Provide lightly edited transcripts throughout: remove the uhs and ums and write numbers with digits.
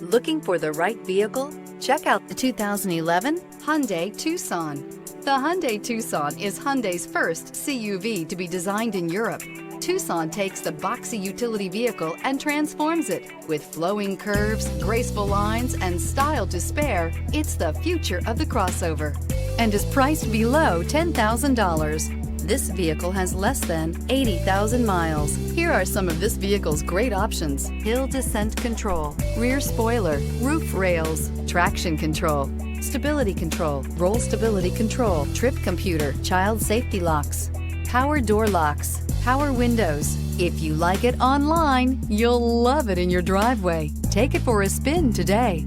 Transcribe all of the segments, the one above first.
Looking for the right vehicle? Check out the 2011 Hyundai Tucson. The Hyundai Tucson is Hyundai's first CUV to be designed in Europe. Tucson takes the boxy utility vehicle and transforms it. With flowing curves, graceful lines, and style to spare, it's the future of the crossover and is priced below $10,000. This vehicle has less than 80,000 miles. Here are some of this vehicle's great options: hill descent control, rear spoiler, roof rails, traction control, stability control, roll stability control, trip computer, child safety locks, power door locks, power windows. If you like it online, you'll love it in your driveway. Take it for a spin today.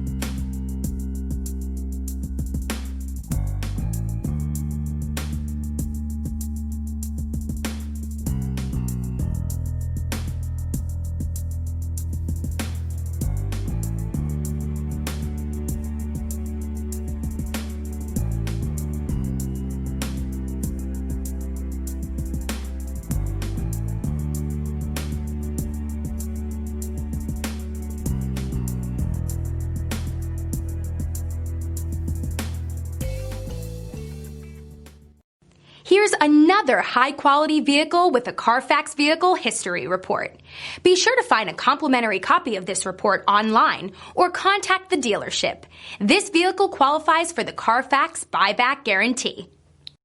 Here's another high-quality vehicle with a Carfax Vehicle History Report. Be sure to find a complimentary copy of this report online or contact the dealership. This vehicle qualifies for the Carfax Buyback Guarantee.